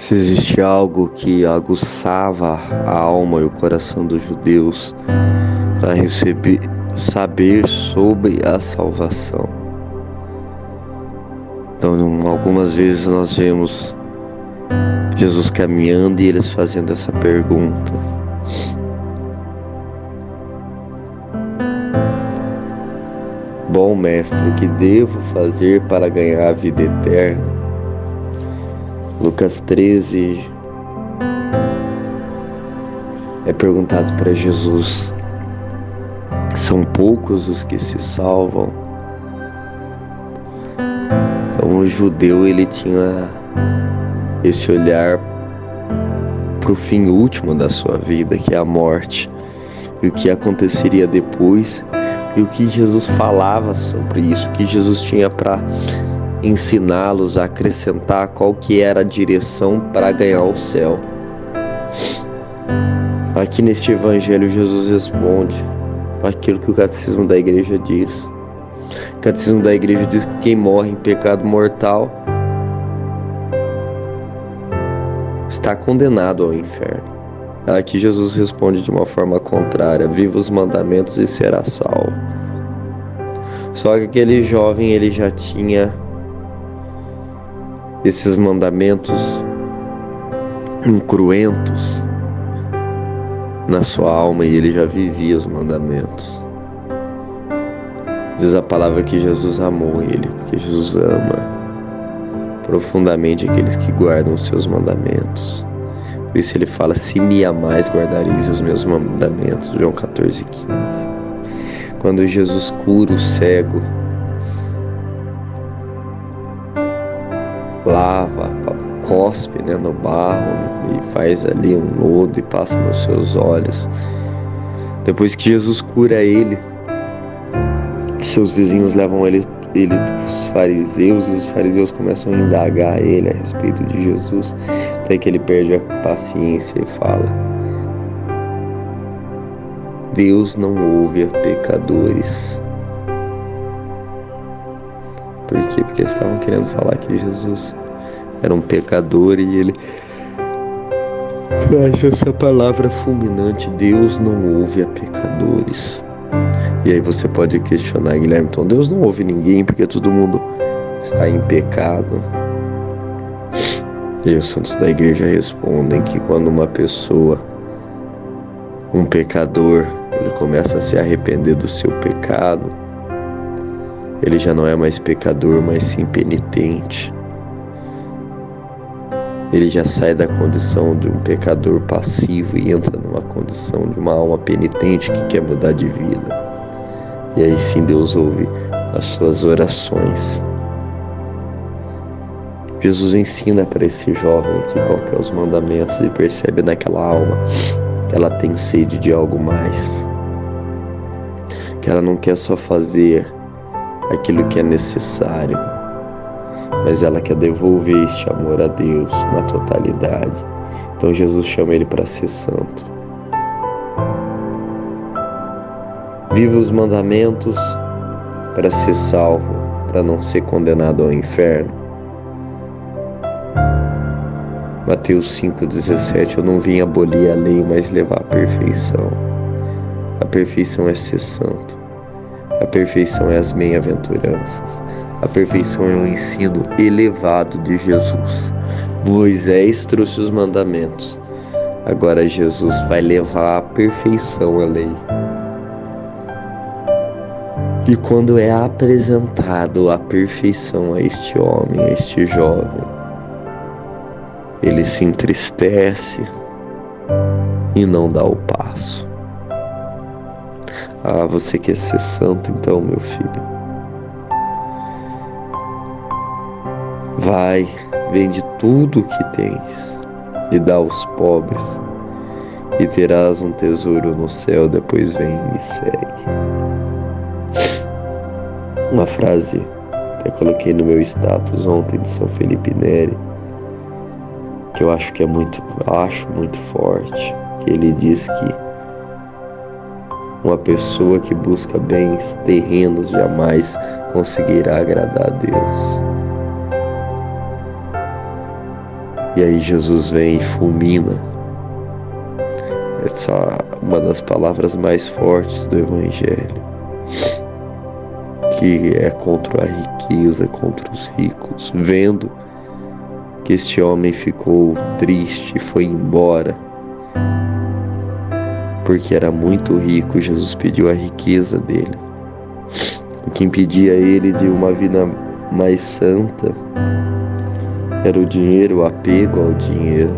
Se existe algo que aguçava a alma e o coração dos judeus para saber sobre a salvação. Então, algumas vezes nós vemos Jesus caminhando e eles fazendo essa pergunta: bom mestre, o que devo fazer para ganhar a vida eterna? Lucas 13 é perguntado para Jesus: são poucos os que se salvam? Então o judeu ele tinha esse olhar para o fim último da sua vida, que é a morte, e o que aconteceria depois, e o que Jesus falava sobre isso, o que Jesus tinha para ensiná-los a acrescentar, qual que era a direção para ganhar o céu. Aqui neste evangelho Jesus responde aquilo que o catecismo da igreja diz. O catecismo da igreja diz que quem morre em pecado mortal está condenado ao inferno. Aqui Jesus responde de uma forma contrária: viva os mandamentos e será salvo. Só que aquele jovem ele já tinha esses mandamentos incruentos na sua alma e ele já vivia os mandamentos. Diz a palavra que Jesus amou ele, porque Jesus ama profundamente aqueles que guardam os seus mandamentos. Por isso ele fala: se me amais, guardareis os meus mandamentos. João 14,15. Quando Jesus cura o cego, lava, cospe no barro e faz ali um lodo e passa nos seus olhos. Depois que Jesus cura ele, seus vizinhos levam ele os fariseus, e os fariseus começam a indagar ele a respeito de Jesus, até que ele perde a paciência e fala: Deus não ouve a pecadores. Por quê? Porque eles estavam querendo falar que Jesus era um pecador e ele traz essa palavra fulminante: Deus não ouve a pecadores. E aí você pode questionar: Guilherme, então Deus não ouve ninguém porque todo mundo está em pecado? E os santos da igreja respondem que quando uma pessoa, um pecador, ele começa a se arrepender do seu pecado, ele já não é mais pecador, mas sim penitente. Ele já sai da condição de um pecador passivo e entra numa condição de uma alma penitente que quer mudar de vida. E aí sim Deus ouve as suas orações. Jesus ensina para esse jovem aqui qual que é os mandamentos e percebe naquela alma que ela tem sede de algo mais, que ela não quer só fazer aquilo que é necessário, mas ela quer devolver este amor a Deus na totalidade. Então Jesus chama ele para ser santo. Viva os mandamentos para ser salvo, para não ser condenado ao inferno. Mateus 5,17: eu não vim abolir a lei, mas levar a perfeição. A perfeição é ser santo. A perfeição é as bem-aventuranças. A perfeição é um ensino elevado de Jesus. Moisés trouxe os mandamentos. Agora Jesus vai levar a perfeição a lei. E quando é apresentado a perfeição a este homem, a este jovem, ele se entristece e não dá o passo. Ah, você quer ser santo então, meu filho? Vai, vende tudo o que tens e dá aos pobres, e terás um tesouro no céu. Depois vem e me segue. Uma frase que eu coloquei no meu status ontem de São Felipe Neri, que eu acho muito forte, que ele diz que uma pessoa que busca bens terrenos jamais conseguirá agradar a Deus. E aí Jesus vem e fulmina. Essa é uma das palavras mais fortes do Evangelho, que é contra a riqueza, contra os ricos. Vendo que este homem ficou triste e foi embora, porque era muito rico, Jesus pediu a riqueza dele. O que impedia ele de uma vida mais santa era o dinheiro, o apego ao dinheiro.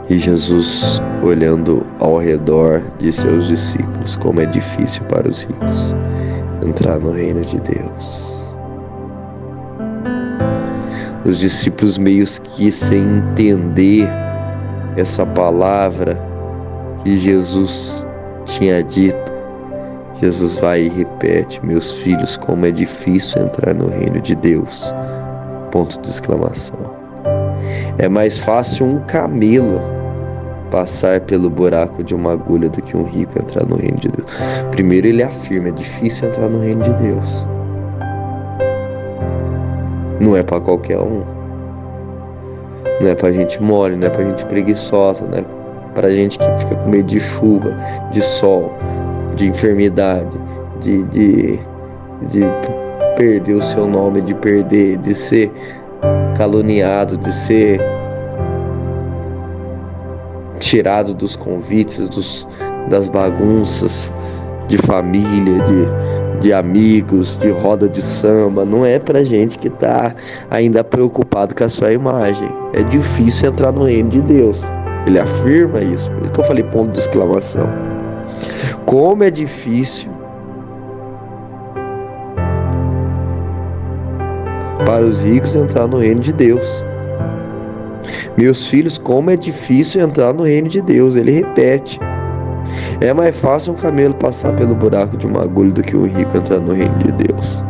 E Jesus, olhando ao redor, disse aos discípulos como é difícil para os ricos entrar no reino de Deus. Os discípulos meio que sem entender essa palavra que Jesus tinha dito, Jesus vai e repete: meus filhos, como é difícil entrar no reino de Deus. Ponto de exclamação. É mais fácil um camelo passar pelo buraco de uma agulha do que um rico entrar no reino de Deus. Primeiro ele afirma: é difícil entrar no reino de Deus. Não é para qualquer um. Não é pra gente mole, não é pra gente preguiçosa, não é pra gente que fica com medo de chuva, de sol, de enfermidade, de perder o seu nome, de ser caluniado, de ser tirado dos convites, das bagunças de família, de amigos, de roda de samba. Não é pra gente que tá ainda preocupado com a sua imagem. É difícil entrar no reino de Deus. Ele afirma isso, por isso que eu falei ponto de exclamação. Como é difícil para os ricos entrar no reino de Deus. Meus filhos, como é difícil entrar no reino de Deus. Ele repete: é mais fácil um camelo passar pelo buraco de uma agulha do que um rico entrar no reino de Deus.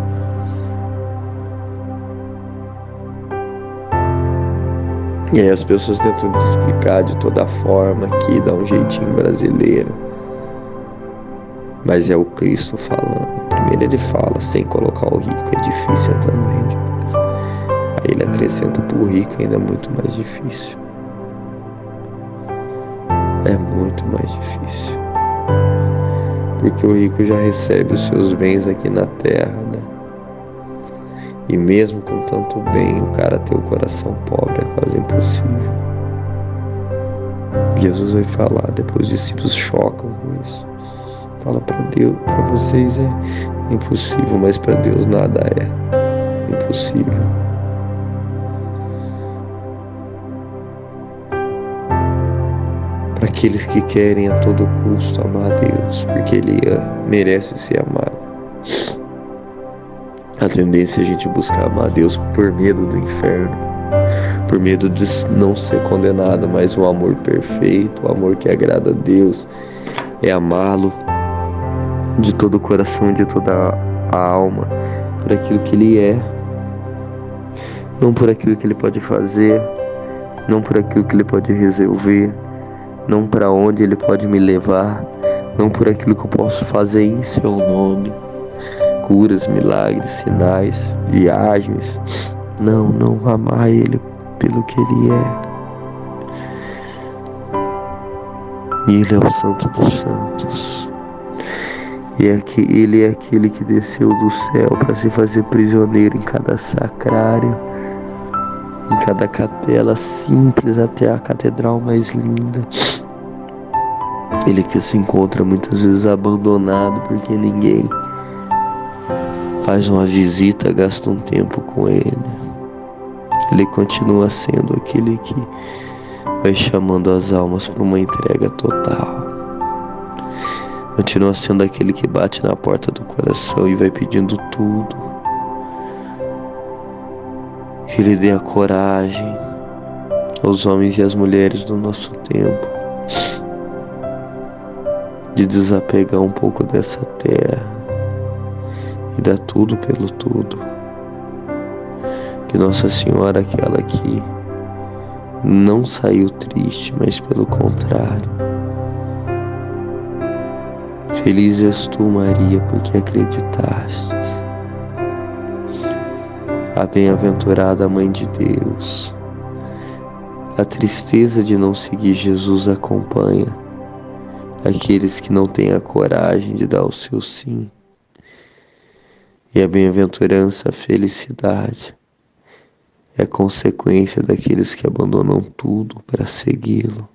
E aí as pessoas tentam te explicar de toda forma, que dá um jeitinho brasileiro. Mas é o Cristo falando. Primeiro ele fala, sem colocar o rico, é difícil entrar no reino de Deus. Aí ele acrescenta, para o rico ainda é muito mais difícil. É muito mais difícil. Porque o rico já recebe os seus bens aqui na terra, né? E mesmo com tanto bem, o cara ter o coração pobre é quase impossível. Jesus vai falar, depois os discípulos chocam com isso. Fala: para Deus, para vocês é impossível, mas para Deus nada é impossível. Para aqueles que querem a todo custo amar a Deus, porque Ele merece ser amado. A tendência é a gente buscar amar a Deus por medo do inferno, por medo de não ser condenado, mas o amor perfeito, o amor que agrada a Deus, é amá-lo de todo o coração, de toda a alma, por aquilo que Ele é, não por aquilo que Ele pode fazer, não por aquilo que Ele pode resolver, não para onde Ele pode me levar, não por aquilo que eu posso fazer em seu nome, curas, milagres, sinais, viagens. Não amar Ele pelo que Ele é. Ele é o Santo dos Santos. E Ele é aquele que desceu do céu para se fazer prisioneiro em cada sacrário, em cada capela simples até a catedral mais linda. Ele que se encontra muitas vezes abandonado porque ninguém faz uma visita, gasta um tempo com Ele. Ele continua sendo aquele que vai chamando as almas para uma entrega total. Continua sendo aquele que bate na porta do coração e vai pedindo tudo. Que Ele dê a coragem aos homens e às mulheres do nosso tempo de desapegar um pouco dessa terra e dar tudo pelo tudo. Que Nossa Senhora, aquela que não saiu triste, mas pelo contrário. Feliz és tu, Maria, porque acreditastes. A bem-aventurada Mãe de Deus. A tristeza de não seguir Jesus acompanha aqueles que não têm a coragem de dar o seu sim. E a bem-aventurança, a felicidade, é consequência daqueles que abandonam tudo para segui-lo.